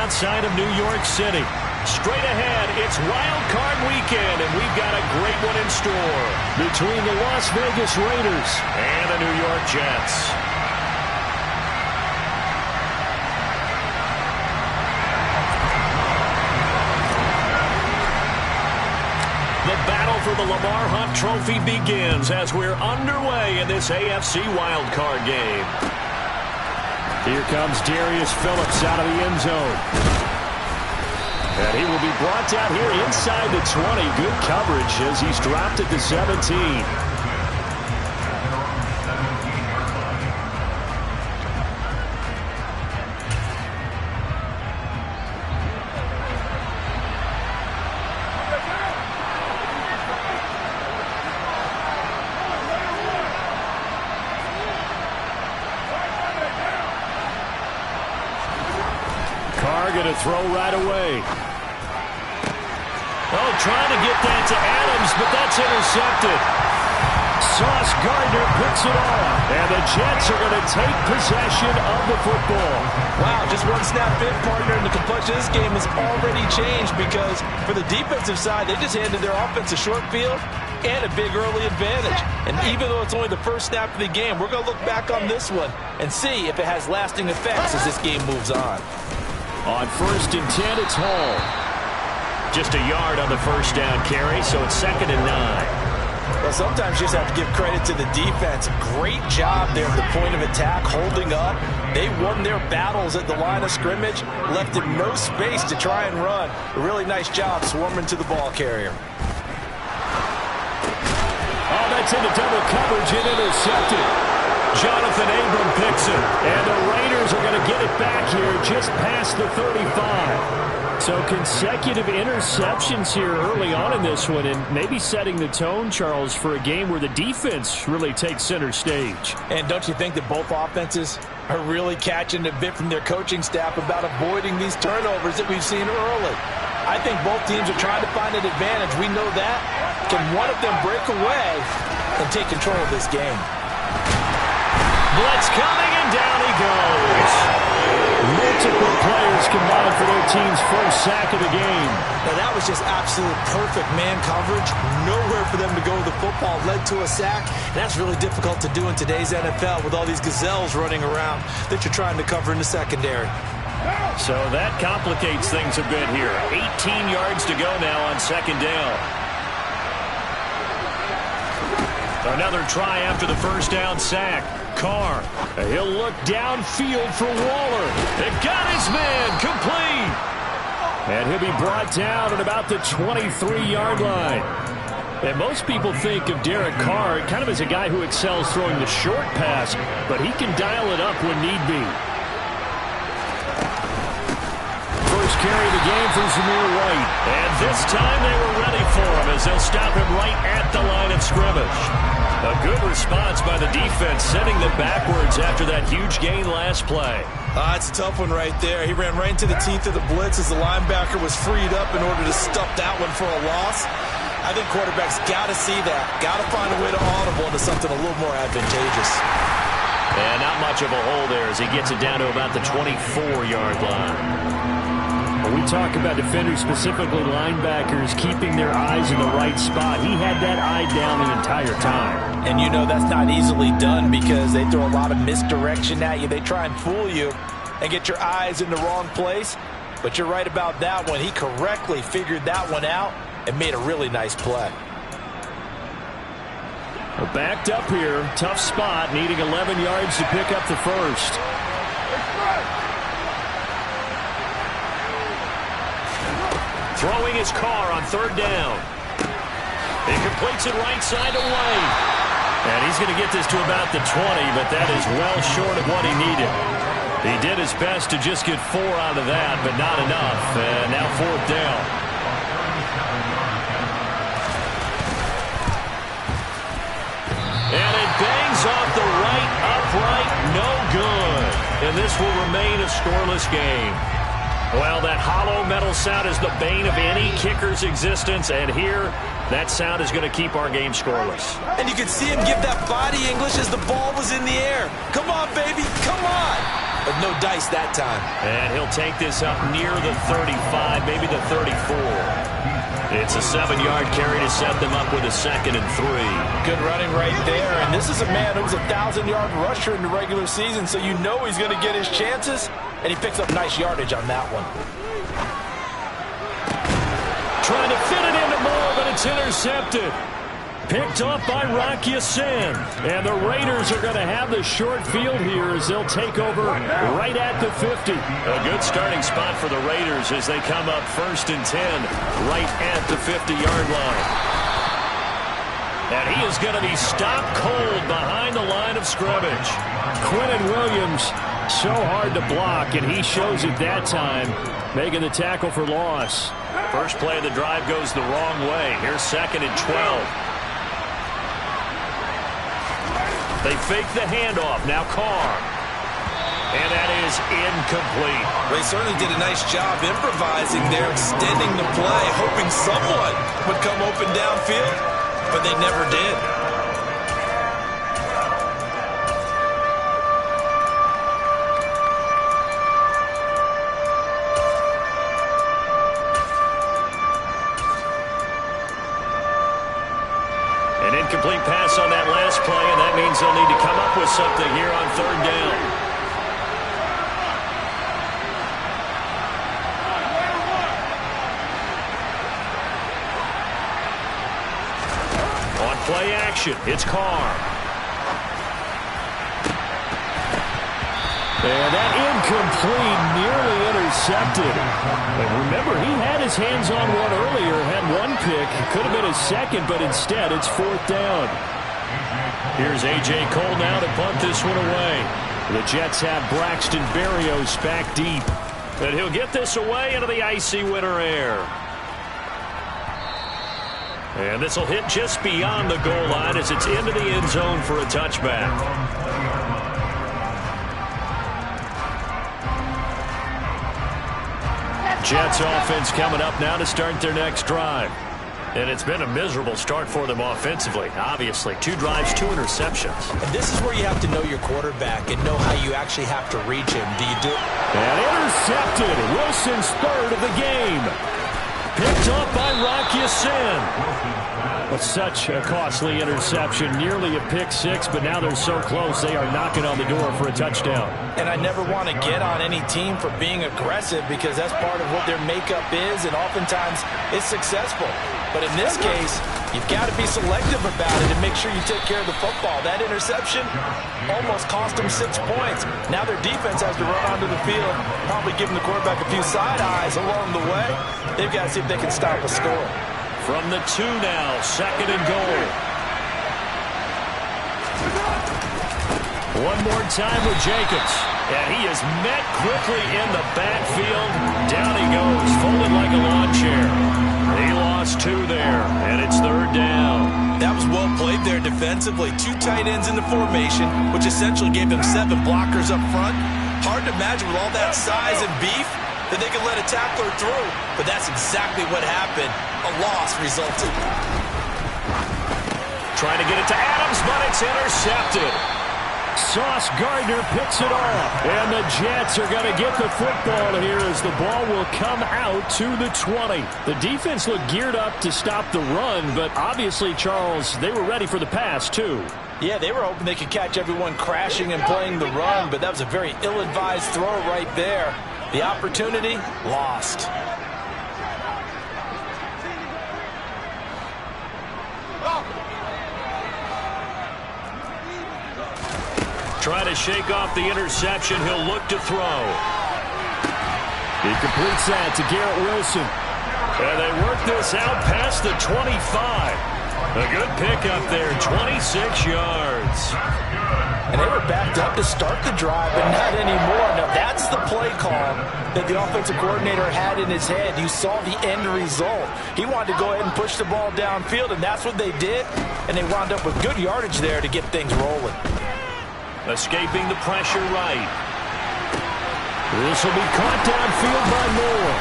outside of New York City. Straight ahead, it's Wild Card Weekend, and we've got a great one in store between the Las Vegas Raiders and the New York Jets. The battle for the Lamar Hunt Trophy begins as we're underway in this AFC Wild Card game. Here comes Darius Phillips out of the end zone. And he will be brought down here inside the 20. Good coverage as he's dropped at the 17. Carr going to throw right away. Oh, trying to get that to Adams, but that's intercepted. Sauce Gardner picks it off, and the Jets are going to take possession of the football. Wow, just one snap in, partner, and the complexion of this game has already changed because for the defensive side, they just handed their offense a short field and a big early advantage. And even though it's only the first snap of the game, we're going to look back on this one and see if it has lasting effects as this game moves on. On 1st and 10, it's Hall. Just a yard on the first down carry, so it's 2nd and 9. Well, sometimes you just have to give credit to the defense. Great job there at the point of attack, holding up. They won their battles at the line of scrimmage, left him no space to try and run. A really nice job swarming to the ball carrier. Oh, that's into double coverage and intercepted. Jonathan Abram picks it, and the Raiders are going to get it back here just past the 35. So consecutive interceptions here early on in this one, and maybe setting the tone, Charles, for a game where the defense really takes center stage. And don't you think that both offenses are really catching a bit from their coaching staff about avoiding these turnovers that we've seen early? I think both teams are trying to find an advantage. We know that. Can one of them break away and take control of this game? Blitz coming, and down he goes. Multiple players combined for their team's first sack of the game. Now that was just absolute perfect man coverage. Nowhere for them to go with the football. Led to a sack. And that's really difficult to do in today's NFL with all these gazelles running around that you're trying to cover in the secondary. So that complicates things a bit here. 18 yards to go now on 2nd down. Another try after the first down sack. Carr, he'll look downfield for Waller. It got his man complete. And he'll be brought down at about the 23-yard line. And most people think of Derek Carr kind of as a guy who excels throwing the short pass, but he can dial it up when need be. First carry of the game for Zamir White. And this time they were ready for him as they'll stop him right at the line of scrimmage. A good response by the defense, sending them backwards after that huge gain last play. It's a tough one right there. He ran right into the teeth of the blitz as the linebacker was freed up in order to stuff that one for a loss. I think quarterbacks got to see that. Got to find a way to audible into something a little more advantageous. And not much of a hole there as he gets it down to about the 24-yard line. When we talk about defenders, specifically linebackers, keeping their eyes in the right spot, he had that eye down the entire time. And you know that's not easily done because they throw a lot of misdirection at you. They try and fool you and get your eyes in the wrong place. But you're right about that one. He correctly figured that one out and made a really nice play. We're backed up here. Tough spot, needing 11 yards to pick up the first. Throwing his Carr on 3rd down. He completes it right side to White. And he's going to get this to about the 20, but that is well short of what he needed. He did his best to just get 4 out of that, but not enough. And now 4th down. And it bangs off the right upright. No good. And this will remain a scoreless game. Well, that hollow metal sound is the bane of any kicker's existence, and here, that sound is going to keep our game scoreless. And you could see him give that body English as the ball was in the air. Come on, baby, come on. but no dice that time. And he'll take this up near the 35, maybe the 34. It's a 7-yard carry to set them up with a 2nd and 3. Good running right there. And this is a man who was a 1,000-yard rusher in the regular season, so you know he's going to get his chances. And he picks up nice yardage on that one. Trying to fit it into Moore, but it's intercepted. Picked off by Rocky Sin. And the Raiders are going to have the short field here as they'll take over right at the 50. A good starting spot for the Raiders as they come up 1st and 10 right at the 50-yard line. And he is going to be stopped cold behind the line of scrimmage. Quinnen Williams, so hard to block, and he shows it that time, making the tackle for loss. First play of the drive goes the wrong way. Here's 2nd and 12. They fake the handoff. Now Carr. And that is incomplete. They certainly did a nice job improvising there, extending the play, hoping someone would come open downfield, but they never did. An incomplete pass on that last play, and that means they'll need to come up with something here on 3rd down. On play action, it's Carr. And that incomplete, nearly intercepted. And remember, he had his hands on one earlier, had one pick. Could have been his 2nd, but instead it's 4th down. Here's A.J. Cole now to punt this one away. The Jets have Braxton Berrios back deep. And he'll get this away into the icy winter air. And this will hit just beyond the goal line as it's into the end zone for a touchback. Jets offense coming up now to start their next drive. And it's been a miserable start for them offensively. Obviously, 2 drives, 2 interceptions. And this is where you have to know your quarterback and know how you actually have to reach him. Do you do it? And intercepted. Wilson's 3rd of the game. Picked up by Rocky Sin. But such a costly interception. Nearly a pick 6, but now they're so close they are knocking on the door for a touchdown. And I never want to get on any team for being aggressive because that's part of what their makeup is, and oftentimes it's successful. But in this case, you've got to be selective about it and make sure you take care of the football. That interception almost cost them 6 points. Now their defense has to run onto the field, probably giving the quarterback a few side eyes along the way. They've got to see if they can stop a score. From the 2 now, 2nd and goal. One more time with Jacobs. And he is met quickly in the backfield. Down he goes, folded like a lawn chair. He lost 2 there, and it's 3rd down. That was well played there defensively. 2 tight ends in the formation, which essentially gave them 7 blockers up front. Hard to imagine with all that size and beef that they could let a tackler through, but that's exactly what happened. A loss resulted. Trying to get it to Adams, but it's intercepted. Sauce Gardner picks it off, and the Jets are going to get the football here as the ball will come out to the 20. The defense looked geared up to stop the run, but obviously, Charles, they were ready for the pass, too. Yeah, they were hoping they could catch everyone crashing and playing the run, but that was a very ill-advised throw right there. The opportunity lost. Trying to shake off the interception. He'll look to throw. He completes that to Garrett Wilson. And they work this out past the 25. A good pickup there, 26 yards. And they were backed up to start the drive, but not anymore. Now, that's the play call that the offensive coordinator had in his head. You saw the end result. He wanted to go ahead and push the ball downfield, and that's what they did. And they wound up with good yardage there to get things rolling. Escaping the pressure right. This will be caught downfield by Moore.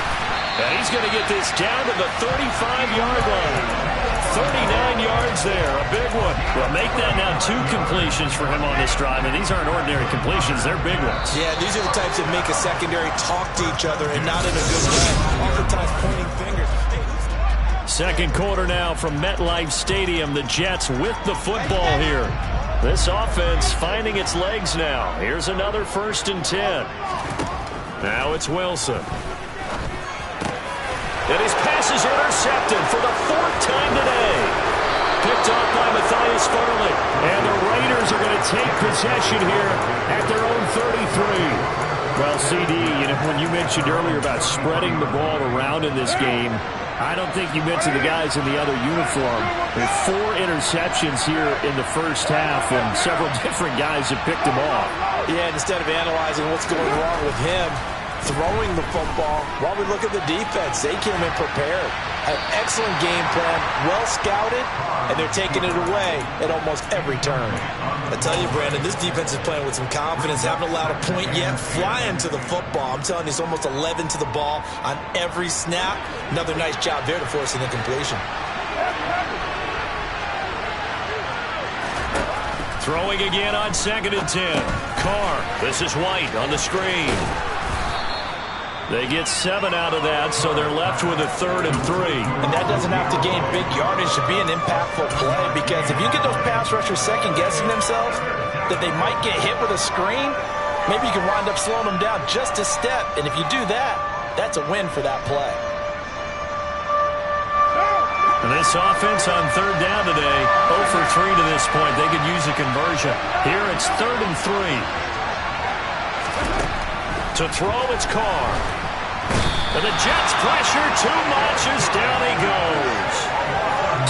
And he's going to get this down to the 35-yard line. 39 yards there, a big one. Well, make that now 2 completions for him on this drive, and these aren't ordinary completions. They're big ones. Yeah, these are the types that make a secondary talk to each other and not in a good way. Oftentimes pointing fingers. Second quarter now from MetLife Stadium. The Jets with the football here. This offense finding its legs now. Here's another 1st and 10. Now it's Wilson. And his pass is intercepted for the 4th time today. Picked off by Matthias Farley. And the Raiders are going to take possession here at their own 33. Well, CD, when you mentioned earlier about spreading the ball around in this game, I don't think you mentioned the guys in the other uniform. There's 4 interceptions here in the first half, and several different guys have picked them off. Yeah, and instead of analyzing what's going wrong with him, throwing the football, while we look at the defense, they came in prepared. An excellent game plan, well scouted, and they're taking it away at almost every turn. I tell you, Brandon, this defense is playing with some confidence. Haven't allowed a point yet. Flying to the football. I'm telling you, it's almost 11 to the ball on every snap. Another nice job there to force an incompletion. Throwing again on 2nd and 10. Carr. This is White on the screen. They get 7 out of that, so they're left with a 3rd and 3. And that doesn't have to gain big yardage to be an impactful play, because if you get those pass rushers second-guessing themselves, that they might get hit with a screen, maybe you can wind up slowing them down just a step. And if you do that, that's a win for that play. And this offense on 3rd down today, 0 for 3 to this point. They could use a conversion. Here it's 3rd and 3. To throw, it's Carr. And the Jets pressure too much as down he goes.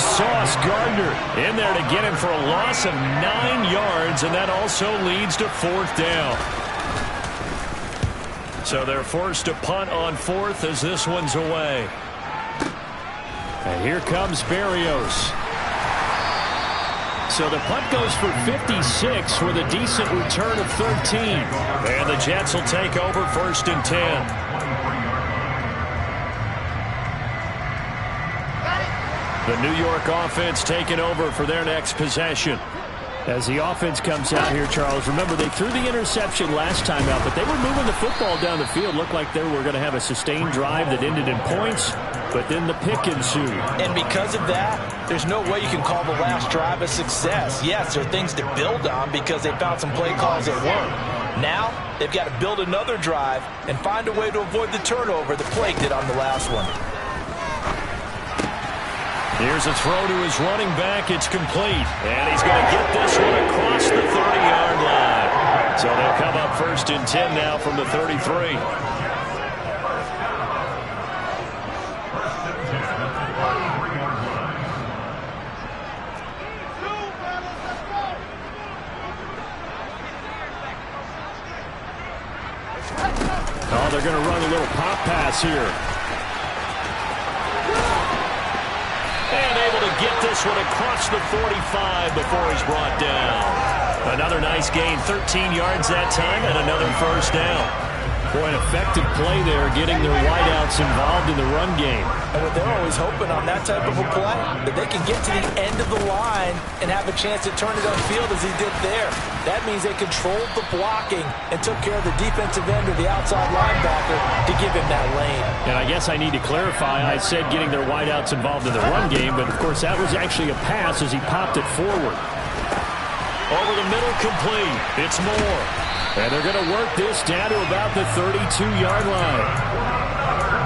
Sauce Gardner in there to get him for a loss of 9 yards, and that also leads to 4th down. So they're forced to punt on 4th as this one's away. And here comes Berrios. So the punt goes for 56 with a decent return of 13. And the Jets will take over 1st and 10. The New York offense taking over for their next possession. As the offense comes out here, Charles, remember they threw the interception last time out, but they were moving the football down the field. Looked like they were going to have a sustained drive that ended in points, but then the pick ensued. And because of that, there's no way you can call the last drive a success. Yes, there are things to build on because they found some play calls that work. Now, they've got to build another drive and find a way to avoid the turnover that plagued it on the last one. Here's a throw to his running back. It's complete. And he's going to get this one across the 30-yard line. So they'll come up 1st and 10 now from the 33. Oh, they're going to run a little pop pass here. And able to get this one across the 45 before he's brought down. Another nice gain, 13 yards that time, and another 1st down. Boy, an effective play there, getting their wideouts involved in the run game. And what they're always hoping on that type of a play, that they can get to the end of the line and have a chance to turn it upfield as he did there. That means they controlled the blocking and took care of the defensive end or the outside linebacker to give him that lane. And I guess I need to clarify, I said getting their wideouts involved in the run game, but of course that was actually a pass as he popped it forward. Over the middle, complete. It's Moore. And they're going to work this down to about the 32-yard line.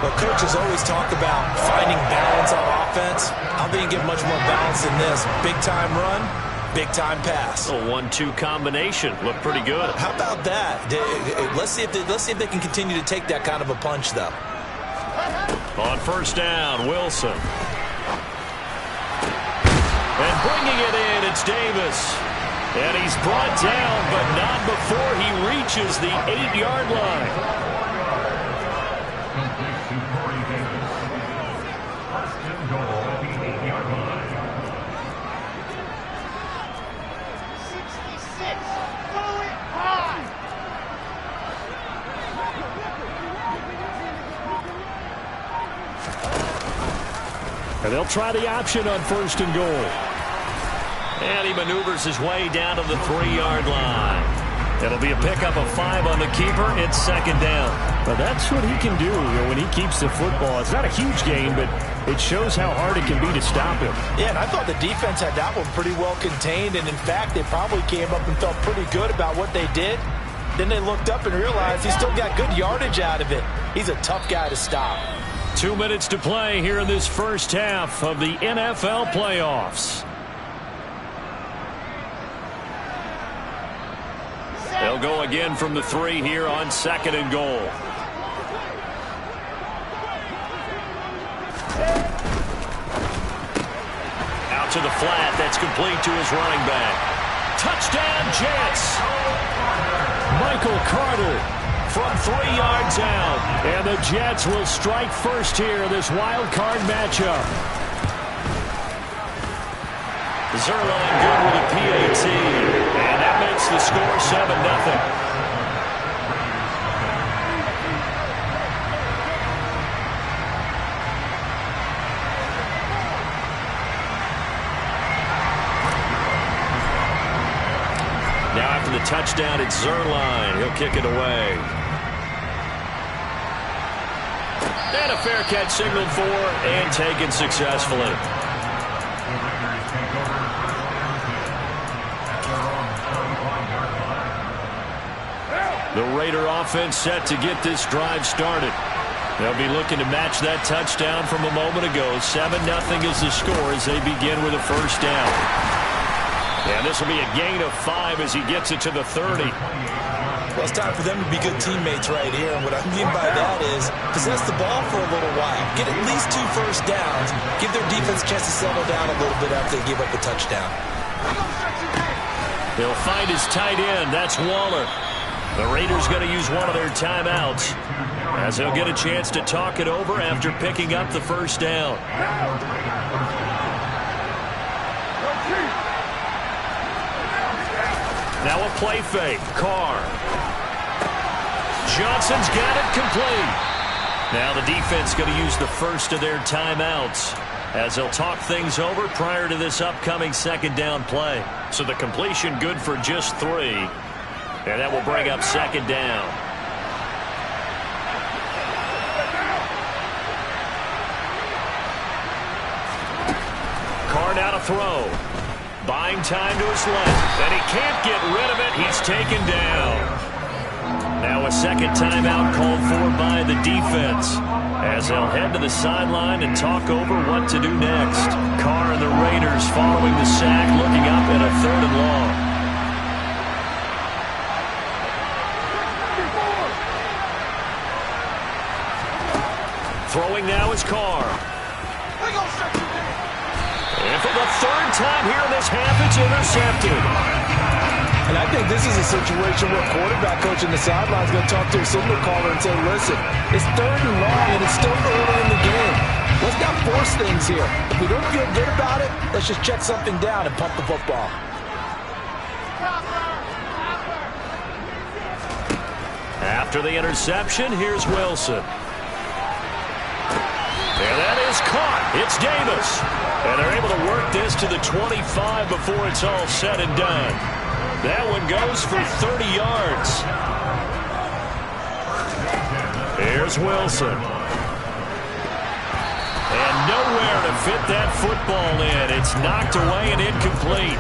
Well, coaches always talk about finding balance on offense. I don't think you get much more balance than this. Big-time run, big-time pass. A 1-2 combination. Looked pretty good. How about that? Let's see if they can continue to take that kind of a punch, though. On 1st down, Wilson. And bringing it in, it's Davis. And he's brought down, but not before he reaches the 8-yard line. And they'll try the option on 1st and goal. And he maneuvers his way down to the 3-yard line. It'll be a pickup of 5 on the keeper. It's 2nd down. But that's what he can do when he keeps the football. It's not a huge gain, but it shows how hard it can be to stop him. Yeah, and I thought the defense had that one pretty well contained. And, in fact, they probably came up and felt pretty good about what they did. Then they looked up and realized he still got good yardage out of it. He's a tough guy to stop. 2 minutes to play here in this first half of the NFL playoffs. They'll go again from the 3 here on 2nd and goal. Out to the flat. That's complete to his running back. Touchdown, Jets. Michael Carter from 3 yards out. And the Jets will strike first here in this wild card matchup. Zerline good with a PAT. And that makes the score 7-0. Now after the touchdown, it's Zerline. He'll kick it away. And a fair catch signaled for and taken successfully. The Raider offense set to get this drive started. They'll be looking to match that touchdown from a moment ago. 7-0 is the score as they begin with a 1st down. And this will be a gain of 5 as he gets it to the 30. Well, it's time for them to be good teammates right here. And what I mean by that is possess the ball for a little while. Get at least 2 first downs. Give their defense a chance to settle down a little bit after they give up a touchdown. They'll find his tight end. That's Waller. The Raiders going to use one of their timeouts as they'll get a chance to talk it over after picking up the 1st down. Now a play fake. Carr. Johnson's got it complete. Now the defense going to use the first of their timeouts as they'll talk things over prior to this upcoming 2nd down play. So the completion good for just 3. And that will bring up 2nd down. Carr now to throw. Buying time to his left. And he can't get rid of it. He's taken down. Now a 2nd timeout called for by the defense as they'll head to the sideline and talk over what to do next. Carr and the Raiders following the sack, looking up at a 3rd and long. Throwing now is Carr. And for the 3rd time here in this half, it's intercepted. And I think this is a situation where quarterback coach in the sideline is going to talk to a signal caller and say, listen, it's 3rd and long and it's still early in the game. Let's not force things here. If we don't feel good about it, let's just check something down and pump the football. After the interception, here's Wilson. And that is caught. It's Davis. And they're able to work this to the 25 before it's all said and done. That one goes for 30 yards. Here's Wilson. And nowhere to fit that football in. It's knocked away and incomplete.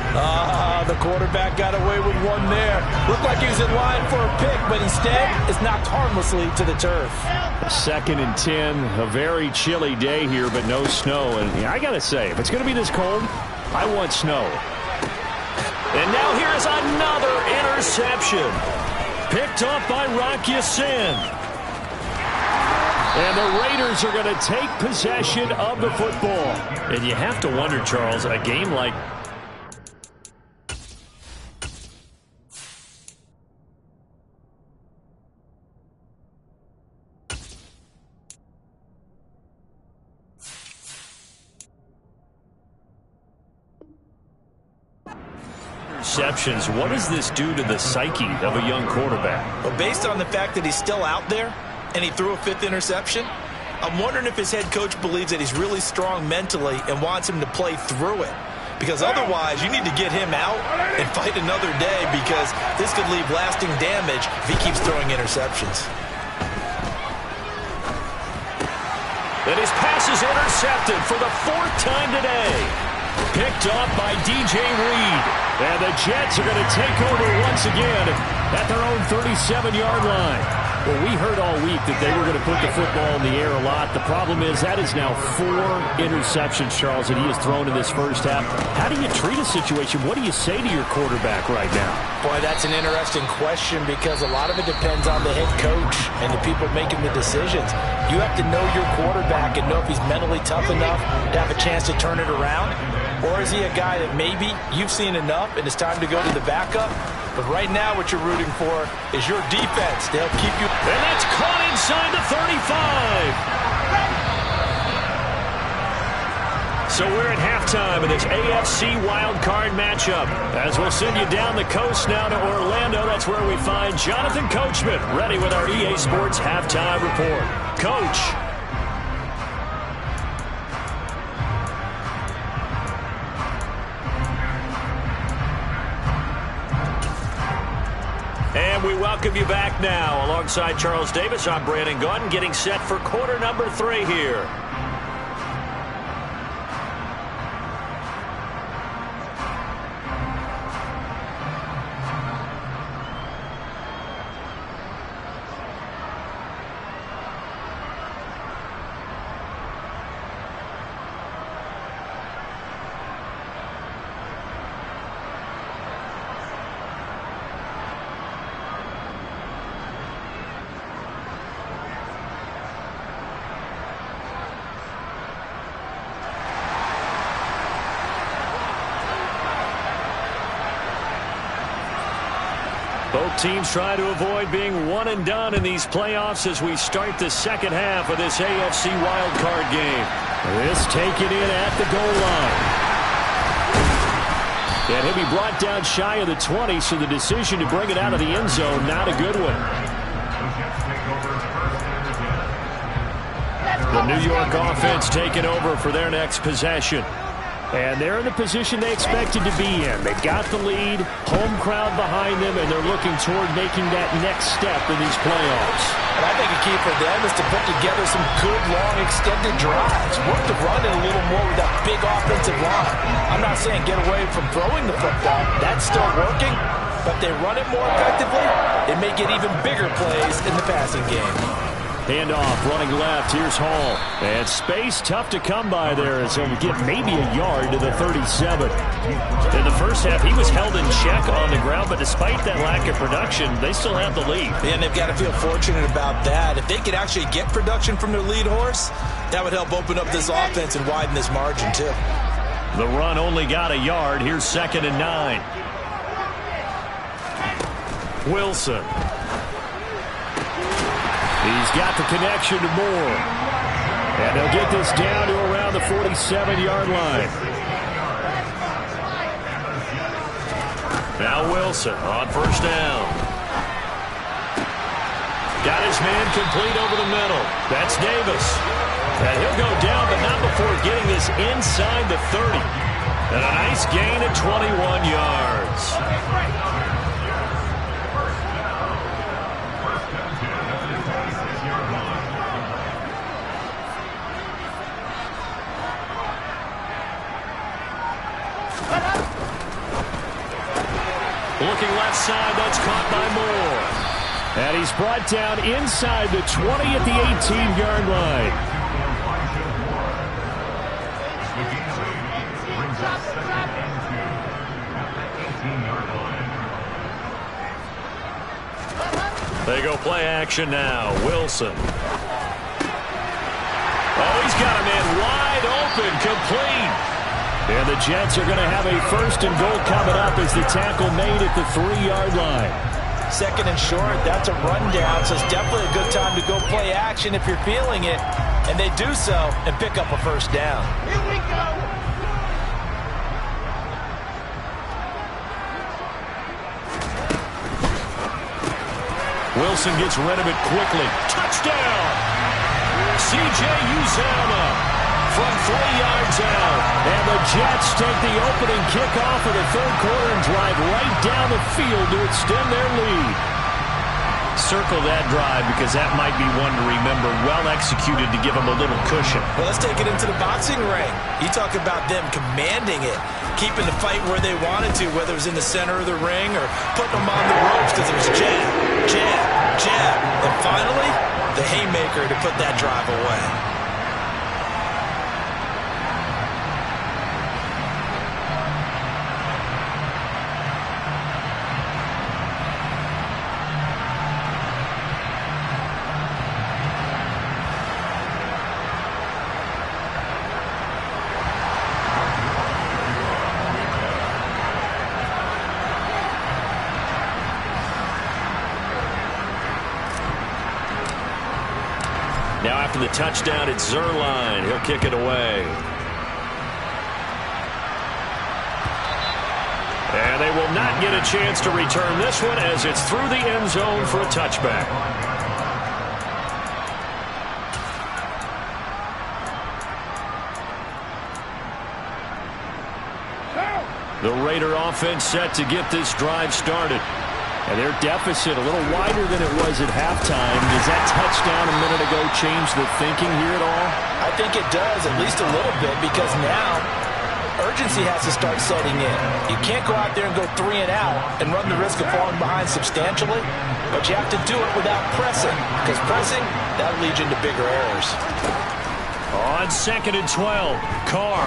The quarterback got away with one there. Looked like he was in line for a pick, but instead it's knocked harmlessly to the turf. 2nd and 10, a very chilly day here, but no snow. And I got to say, if it's going to be this cold, I want snow. And now here's another interception. Picked up by Rocky Sin. And the Raiders are going to take possession of the football. And you have to wonder, Charles, a game like interceptions, what does this do to the psyche of a young quarterback? Well, based on the fact that he's still out there and he threw a 5th interception, I'm wondering if his head coach believes that he's really strong mentally and wants him to play through it. Because otherwise, you need to get him out and fight another day, because this could leave lasting damage if he keeps throwing interceptions. And his pass is intercepted for the 4th time today. Picked off by DJ Reed. And the Jets are going to take over once again at their own 37-yard line. Well, we heard all week that they were going to put the football in the air a lot. The problem is that is now 4 interceptions, Charles, that he has thrown in this first half. How do you treat a situation? What do you say to your quarterback right now? Boy, that's an interesting question, because a lot of it depends on the head coach and the people making the decisions. You have to know your quarterback and know if he's mentally tough enough to have a chance to turn it around. Or is he a guy that maybe you've seen enough and it's time to go to the backup? But right now what you're rooting for is your defense. They'll keep you. And that's caught inside the 35. So we're at halftime in this AFC wildcard matchup. As we'll send you down the coast now to Orlando, that's where we find Jonathan Coachman, ready with our EA Sports halftime report. Coach. And we welcome you back now. Alongside Charles Davis, I'm Brandon Gaudin, getting set for quarter number 3 here. Both teams try to avoid being one and done in these playoffs as we start the second half of this AFC wildcard game. This taken in at the goal line. And he'll be brought down shy of the 20, so the decision to bring it out of the end zone, not a good one. The New York offense taking over for their next possession. And they're in the position they expected to be in. They've got the lead, home crowd behind them, and they're looking toward making that next step in these playoffs. And I think a key for them is to put together some good, long, extended drives. Work the run in a little more with that big offensive line. I'm not saying get away from throwing the football. That's still working. But if they run it more effectively, they may get even bigger plays in the passing game. Handoff, running left. Here's Hall. And space tough to come by there as he'll get maybe a yard to the 37. In the first half, he was held in check on the ground, but despite that lack of production, they still have the lead. And they've got to feel fortunate about that. If they could actually get production from their lead horse, that would help open up this offense and widen this margin, too. The run only got a yard. Here's 2nd and 9. Wilson. He's got the connection to Moore. And he'll get this down to around the 47-yard line. Now Wilson on first down. Got his man complete over the middle. That's Davis. And he'll go down, but not before getting this inside the 30. And a nice gain of 21 yards. Looking left side, that's caught by Moore. And he's brought down inside the 20 at the 18-yard line. They go play action now. Wilson. Oh, he's got a man wide open, complete. And the Jets are going to have a 1st and goal coming up as the tackle made at the 3-yard line. 2nd and short, that's a rundown, so it's definitely a good time to go play action if you're feeling it. And they do so and pick up a 1st down. Here we go. Wilson gets rid of it quickly. Touchdown! C.J. Uzomah from 3 yards out. And the Jets take the opening kickoff of the third quarter and drive right down the field to extend their lead. Circle that drive because that might be one to remember. Well executed to give them a little cushion. Well, let's take it into the boxing ring. You talk about them commanding it, keeping the fight where they wanted to, whether it was in the center of the ring or putting them on the ropes because it was jab, jab, jab. And finally, the haymaker to put that drive away. Now after the touchdown, it's Zerline. He'll kick it away. And they will not get a chance to return this one as it's through the end zone for a touchback. The Raider offense set to get this drive started. And their deficit a little wider than it was at halftime. Does that touchdown a minute ago change the thinking here at all? I think it does, at least a little bit, because now urgency has to start setting in. You can't go out there and go 3 and out and run the risk of falling behind substantially, but you have to do it without pressing, because pressing, that'll lead you into bigger errors. On 2nd and 12, Carr.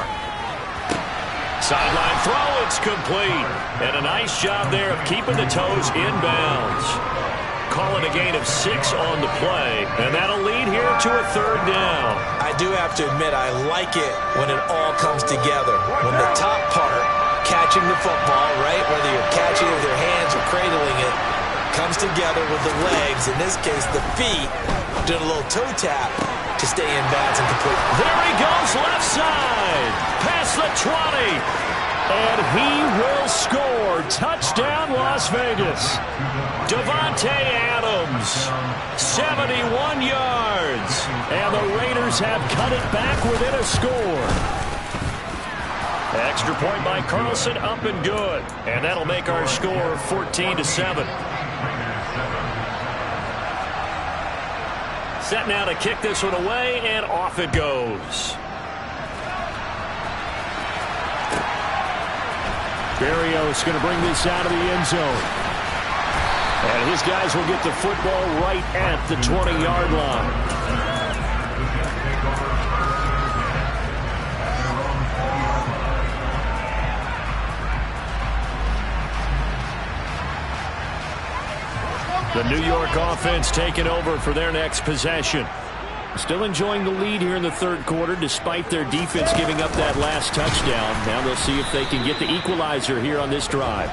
Sideline throw, it's complete. And a nice job there of keeping the toes inbounds. Call it a gain of 6 on the play, and that'll lead here to a 3rd down. I do have to admit, I like it when it all comes together. When the top part, catching the football, right, whether you're catching it with your hands or cradling it, comes together with the legs, in this case the feet, doing a little toe tap to stay in bounds and complete. There he goes, left side, past the 20, and he will score. Touchdown, Las Vegas. Davante Adams, 71 yards, and the Raiders have cut it back within a score. Extra point by Carlson, up and good, and that'll make our score 14-7. Set now to kick this one away, and off it goes. Berrios going to bring this out of the end zone. And his guys will get the football right at the 20-yard line. The New York offense taking over for their next possession. Still enjoying the lead here in the third quarter despite their defense giving up that last touchdown. Now they'll see if they can get the equalizer here on this drive.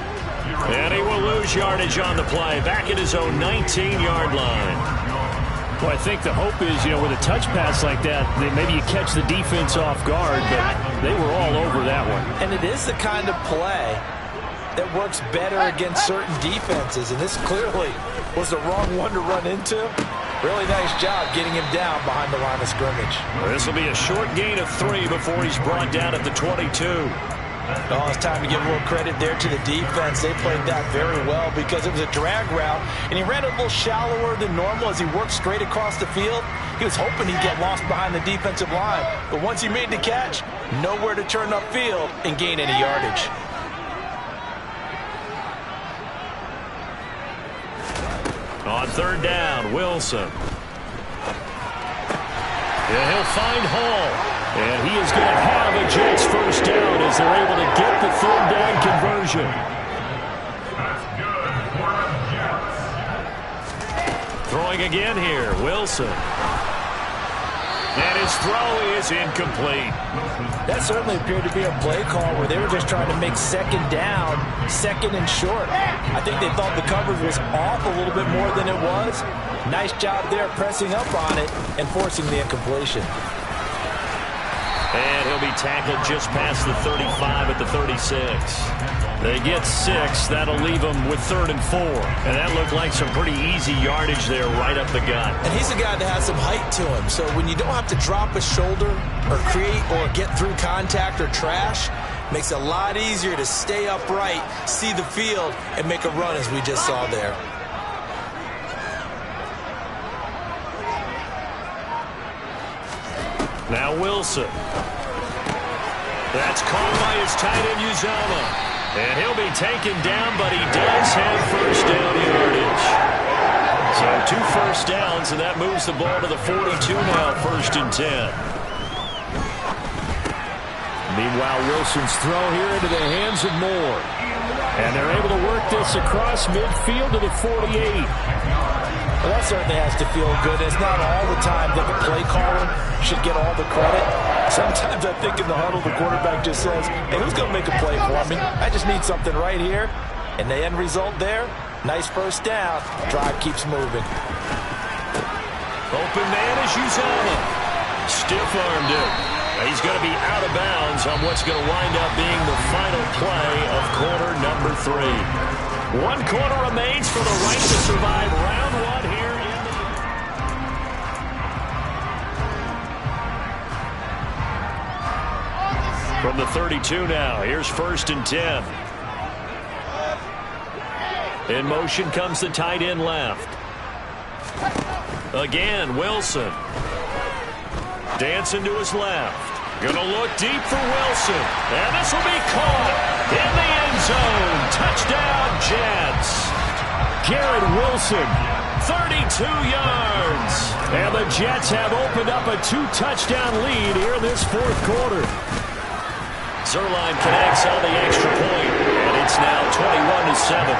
And he will lose yardage on the play. Back at his own 19-yard line. Well, I think the hope is, with a touch pass like that, maybe you catch the defense off guard, but they were all over that one. And it is the kind of play that works better against certain defenses, and this clearly was the wrong one to run into. Really nice job getting him down behind the line of scrimmage. Well, this will be a short gain of 3 before he's brought down at the 22. Oh, it's time to give a little credit there to the defense. They played that very well because it was a drag route, and he ran a little shallower than normal as he worked straight across the field. He was hoping he'd get lost behind the defensive line, but once he made the catch, nowhere to turn upfield and gain any yardage. On 3rd down, Wilson. And he'll find Hall. And he is going to have a Jets first down as they're able to get the 3rd down conversion. Throwing again here, Wilson. And his throw is incomplete. That certainly appeared to be a play call where they were just trying to make 2nd down, 2nd and short. I think they thought the coverage was off a little bit more than it was. Nice job there pressing up on it and forcing the incompletion. And he'll be tackled just past the 35 at the 36. They get 6. That'll leave them with 3rd and 4. And that looked like some pretty easy yardage there right up the gut. And he's a guy that has some height to him. So when you don't have to drop a shoulder or create or get through contact or trash, makes it a lot easier to stay upright, see the field, and make a run as we just saw there. Now Wilson. That's caught by his tight end, Uzomah. And he'll be taken down, but he does have first down yardage. So 2 first downs, and that moves the ball to the 42 now, 1st and 10. Meanwhile, Wilson's throw here into the hands of Moore. And they're able to work this across midfield to the 48. Well, that certainly has to feel good. It's not all the time that the play caller should get all the credit. Sometimes I think in the huddle, the quarterback just says, hey, who's going to make a play for me? I just need something right here. And the end result there, nice first down. Drive keeps moving. Open man is Uzomah. Stiff-armed it. He's going to be out of bounds on what's going to wind up being the final play of quarter number 3. 1 quarter remains for the right to survive round 1 here in the... From the 32 now, here's 1st and 10. In motion comes the tight end left. Again, Wilson. Dancing to his left. Gonna look deep for Wilson. And this will be caught in the end zone. Touchdown, Jets. Garrett Wilson, 32 yards. And the Jets have opened up a 2-touchdown lead here in this 4th quarter. Zerline connects on the extra point, and it's now 21-7.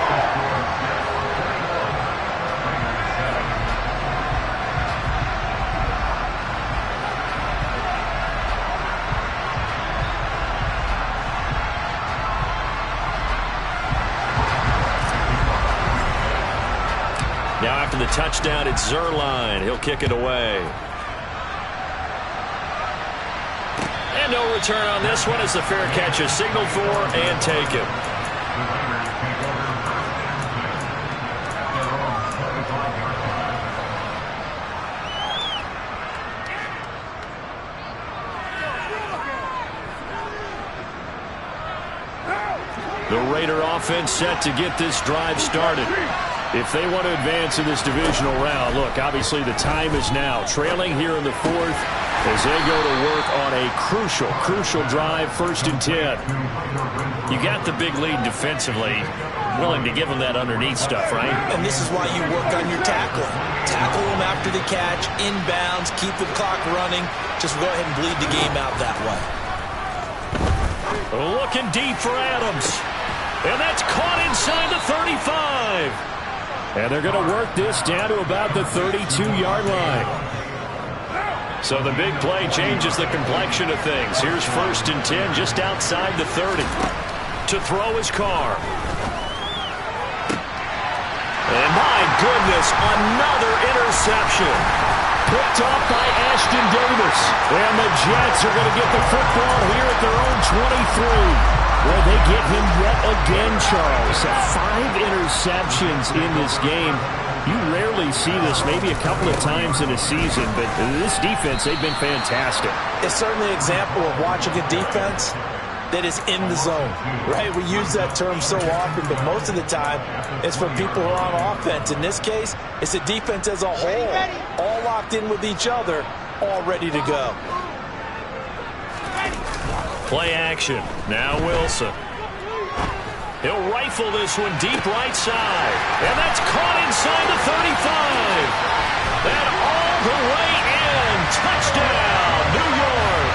Now after the touchdown, it's Zerline. He'll kick it away. And no return on this one as the fair catch is signaled for and taken. The Raider offense set to get this drive started. If they want to advance in this divisional round, look, obviously the time is now. Trailing here in the 4th as they go to work on a crucial drive, 1st and 10. You got the big lead defensively, willing to give them that underneath stuff, right? And this is why you work on your tackling. Tackle them after the catch, inbounds, keep the clock running. Just go ahead and bleed the game out that way. Looking deep for Adams. And that's caught inside the 35. And they're going to work this down to about the 32-yard line. So the big play changes the complexion of things. Here's 1st and 10 just outside the 30. To throw his Carr. And my goodness, another interception. Picked off by Ashton Davis. And the Jets are going to get the football here at their own 23. Where they get him yet again, Charles. 5 interceptions in this game. You rarely see this, maybe a couple of times in a season, but this defense, they've been fantastic. It's certainly an example of watching a defense that is in the zone, right? We use that term so often, but most of the time, it's for people who are on offense. In this case, it's a defense as a whole, all locked in with each other, all ready to go. Play action. Now Wilson. He'll rifle this one deep right side. And that's caught inside the 35. And all the way in. Touchdown, New York.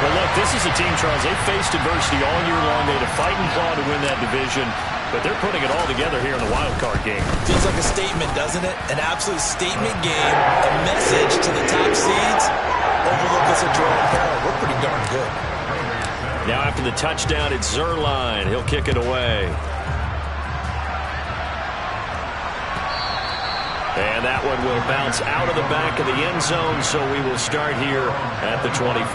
Well, look, this is a team, Charles, they've faced adversity all year long. They had to fight and claw to win that division. But they're putting it all together here in the wild card game. Feels like a statement, doesn't it? An absolute statement game. A message to the top seeds. Overlook us at your own peril. We're pretty darn good. Now after the touchdown, it's Zerline. He'll kick it away. And that one will bounce out of the back of the end zone, so we will start here at the 25.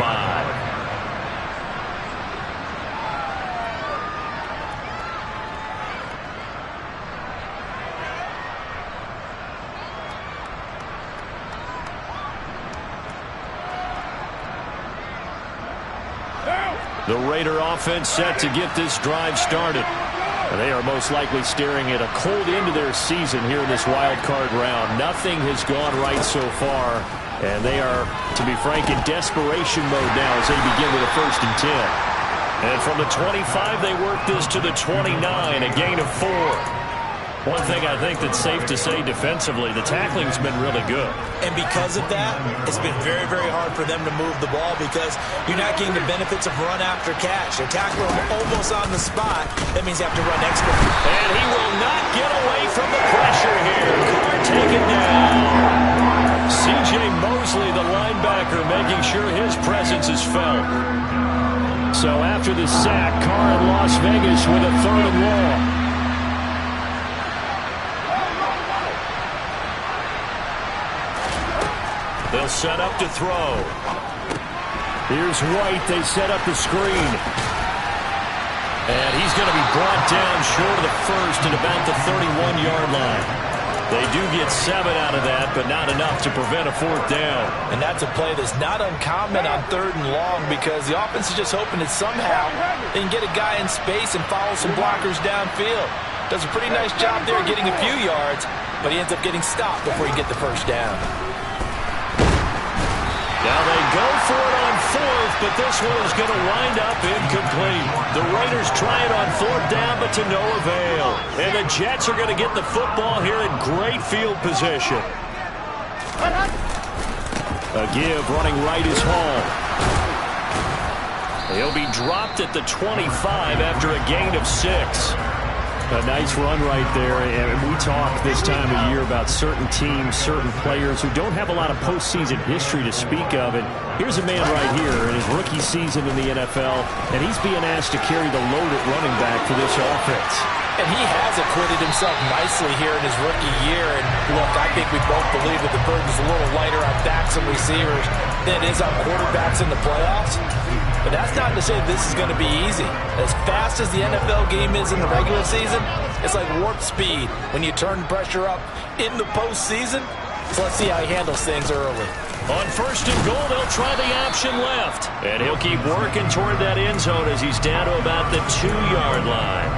The Raider offense set to get this drive started. They are most likely staring at a cold end to their season here in this wild card round. Nothing has gone right so far, and they are, to be frank, in desperation mode now as they begin with a 1st and 10. And from the 25, they work this to the 29, a gain of 4. One thing I think that's safe to say defensively, the tackling's been really good. And because of that, it's been very, very hard for them to move the ball because you're not getting the benefits of run after catch. They're tackling them almost on the spot. That means you have to run extra. And he will not get away from the pressure here. Carr taken down. C.J. Mosley, the linebacker, making sure his presence is felt. So after the sack, Carr in Las Vegas with a 3rd and long. They'll set up to throw. Here's White. They set up the screen. And he's going to be brought down short of the 1st at about the 31-yard line. They do get 7 out of that, but not enough to prevent a 4th down. And that's a play that's not uncommon on 3rd and long because the offense is just hoping that somehow they can get a guy in space and follow some blockers downfield. Does a pretty nice job there getting a few yards, but he ends up getting stopped before he get the 1st down. Now they go for it on 4th, but this one is going to wind up incomplete. The Raiders try it on 4th down, but to no avail. And the Jets are going to get the football here in great field position. A give, running right is Hall. He'll be dropped at the 25 after a gain of 6. A nice run right there, and we talk this time of year about certain teams, certain players who don't have a lot of postseason history to speak of. And here's a man right here in his rookie season in the NFL, and he's being asked to carry the load at running back for this offense. And he has acquitted himself nicely here in his rookie year. And look, I think we both believe that the burden's a little lighter on backs and receivers than it is on quarterbacks in the playoffs. But that's not to say this is going to be easy. As fast as the NFL game is in the regular season, it's like warp speed when you turn pressure up in the postseason. So let's see how he handles things early. On 1st and goal, they'll try the option left. And he'll keep working toward that end zone as he's down to about the 2-yard line.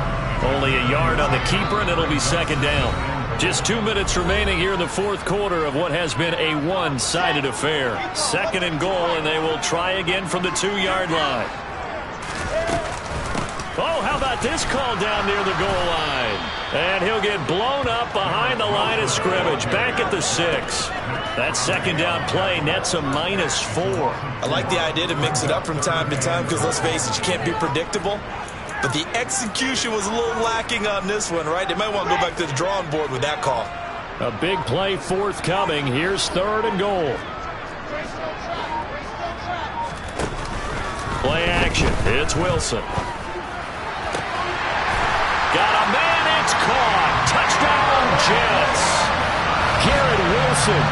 Only a yard on the keeper, and it'll be 2nd down. Just 2 minutes remaining here in the 4th quarter of what has been a one-sided affair. 2nd and goal, and they will try again from the 2-yard line. Oh, how about this call down near the goal line? And he'll get blown up behind the line of scrimmage, back at the 6. That 2nd down play nets a -4. I like the idea to mix it up from time to time because, let's face it, you can't be predictable. But the execution was a little lacking on this one, right? They might want to go back to the drawing board with that call. A big play forthcoming. Here's 3rd and goal. Play action. It's Wilson. Got a man. It's caught. Touchdown, Jets. Garrett Wilson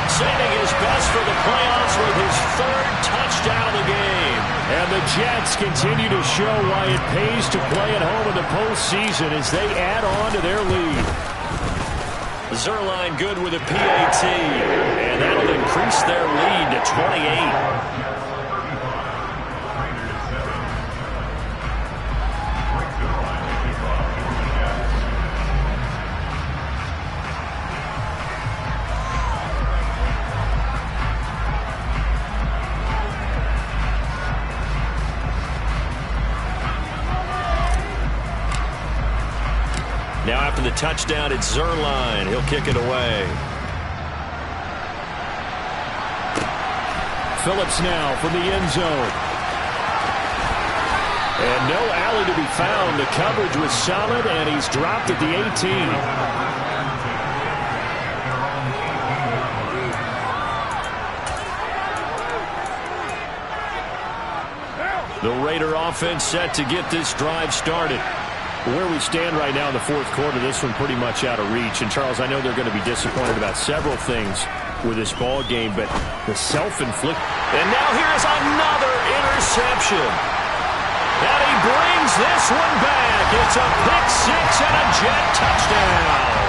saving his best for the playoffs with his 3rd touchdown of the game. And the Jets continue to show why it pays to play at home in the postseason as they add on to their lead. Zerline good with a PAT, and that'll increase their lead to 28. Now after the touchdown, it's Zerline. He'll kick it away. Phillips now from the end zone. And no alley to be found. The coverage was solid, and he's dropped at the 18. The Raider offense set to get this drive started. Where we stand right now in the 4th quarter, this one pretty much out of reach. And, Charles, I know they're going to be disappointed about several things with this ball game, but the self-inflict. And now here's another interception. And he brings this one back. It's a pick 6 and a Jet touchdown.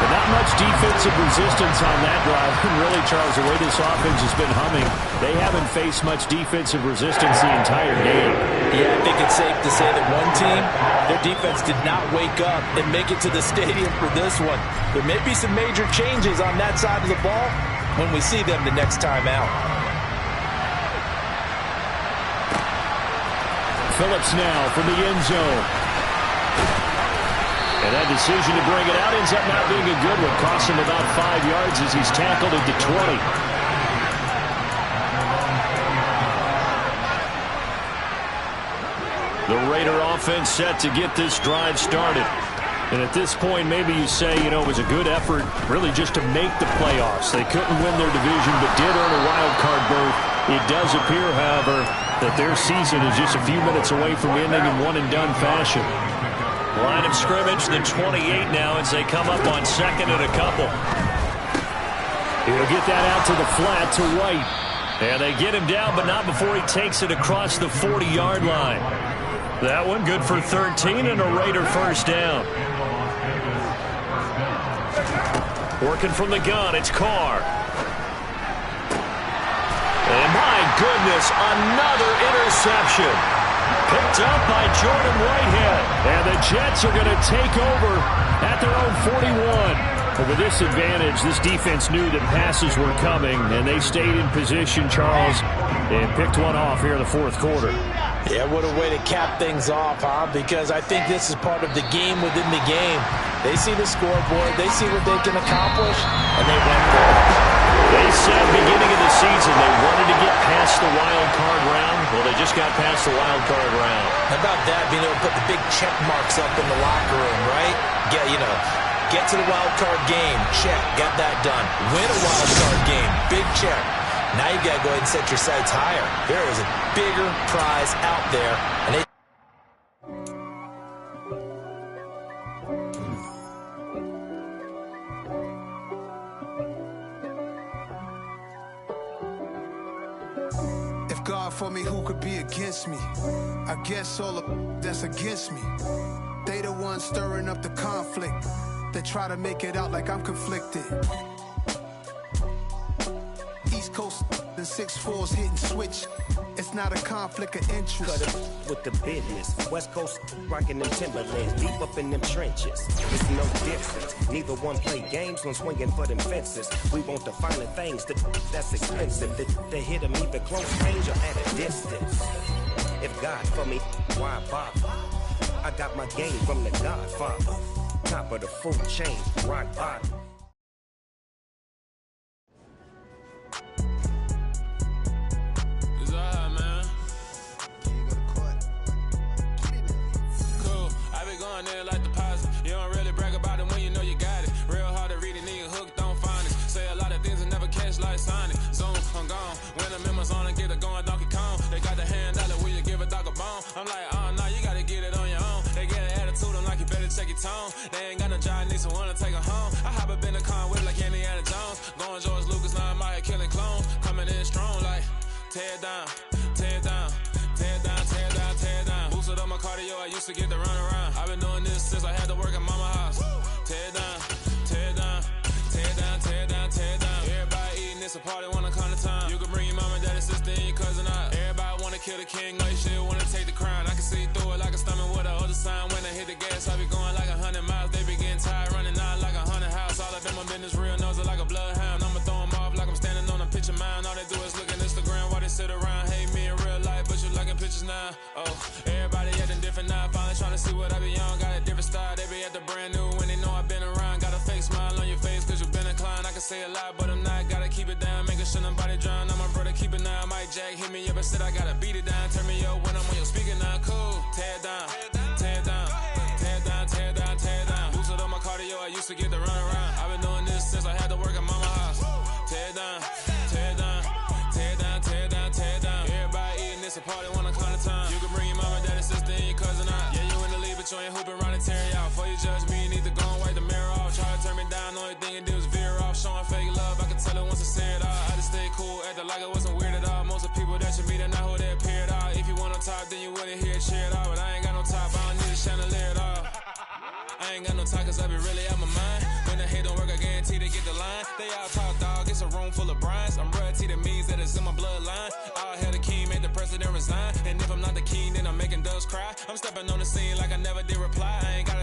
And Not much defensive resistance on that drive. And really, Charles, the way this offense has been humming, they haven't faced much defensive resistance the entire game. Yeah, I think it's safe to say that one team, their defense did not wake up and make it to the stadium for this one. There may be some major changes on that side of the ball when we see them the next time out. Phillips now from the end zone. And that decision to bring it out ends up not being a good one. Costs him about 5 yards as he's tackled at the 20. The Raider offense set to get this drive started. And at this point, maybe you say, you know, it was a good effort really just to make the playoffs. They couldn't win their division but did earn a wild card berth. It does appear, however, that their season is just a few minutes away from ending in one-and-done fashion. Line of scrimmage, the 28 now as they come up on second and a couple. He'll get that out to the flat to White. And they get him down, but not before he takes it across the 40-yard line. That one good for 13 and a Raider first down. Working from the gun, it's Carr. And my goodness, another interception. Picked up by Jordan Whitehead. And the Jets are going to take over at their own 41. But with this advantage, this defense knew that passes were coming, and they stayed in position, Charles, and picked one off here in the fourth quarter. Yeah, what a way to cap things off, huh? Because I think this is part of the game within the game. They see the scoreboard, they see what they can accomplish, and they went for it. They said beginning of the season they wanted to get past the wild card round. Well, they just got past the wild card round. How about that, being able to put the big check marks up in the locker room, right? Get to the wild card game, check, got that done. Win a wild card game, big check. Now you've got to go ahead and set your sights higher. There is a bigger prize out there, and they God for me, who could be against me? I guess all of that's against me. They the ones stirring up the conflict. They try to make it out like I'm conflicted. East Coast and 6'4's hitting switch. It's not a conflict of interest. Cut it with the business. West Coast rocking them Timberlands, deep up in them trenches. It's no difference. Neither one play games when swinging for them fences. We want the finer things that's expensive. They hit them either close range or at a distance. If God for me, why bother? I got my game from the Godfather. Top of the food chain, rock bottom. Like deposit. You don't really brag about it when you know you got it. Real hard to read a nigga hooked on phonics. Say a lot of things and never catch like Sonic. Zoom, I'm gone. When the members on and get it going Donkey Kong. They got the hand dollar, will you give a dog a bone? I'm like, oh no, you gotta get it on your own. They get an attitude, I'm like, you better check your tone. They ain't got no job, need someone to take her home. I hop up in the car with like Indiana Jones. Going George Lucas, now I'm out here killing clones. Coming in strong like, tear down, tear down, tear down, tear down, tear down. Boosted up my cardio, I used to get to run around. I've been doing this since I had to work at mama house. Tear down, tear down, tear down, tear down, tear down. Everybody eating, it's a party, wanna come to time. You can bring your mama, daddy, sister, and your cousin out. Everybody wanna kill the king, like shit, wanna take the crown. I can see through it like a stomach with a other sign. When I hit the gas, I be going like 100 miles. They be getting tired, running out like 100 house. All up in my business, real nose like a bloodhound. I'ma throw them off like I'm standing on a picture mound. All they do is look at Instagram while they sit around. Hate me in real life, but you liking pictures now. Oh, everybody acting different now. Finally trying to see what I be on. Got a different style, they be at the brand new when they know I've been around. Got a fake smile on your face cause you been inclined. I can say a lot, but I'm not. Gotta keep it down, making sure nobody drown. I'm my brother, keep it now. Mike Jack hit me up and said I gotta beat it down. Turn me up when I'm on your speaker now. Cool, tear down, tear down, tear down, tear down, tear down. Boosted up my cardio, I used to get to run around. I've been doing this since I had to work at mama house. Tear down, tear down, tear down, tear down, tear down. Everybody eating, it's a party, wanna come to time. You can bring your mama, daddy, sister, and your cousin out. Yeah, you in the lead, but you ain't hooping around and tearing out. Before you judge me, you need to go and wipe the mirror off. Try to turn me down, only thing it do is veer off. Showing fake love, I can tell it once I say it all. I just stay cool, acting like it wasn't weird at all. Most of the people that you meet are not who they appear at all. If you want on top, then you wouldn't hear it cheer at all. But I ain't got no top, I don't need a chandelier at all. I ain't got no time cause I be really out my mind. When the hate don't work, I my bloodline. All hail the king, make the president resign. And if I'm not the king, then I'm making doves cry. I'm stepping on the scene like I never did reply. I ain't got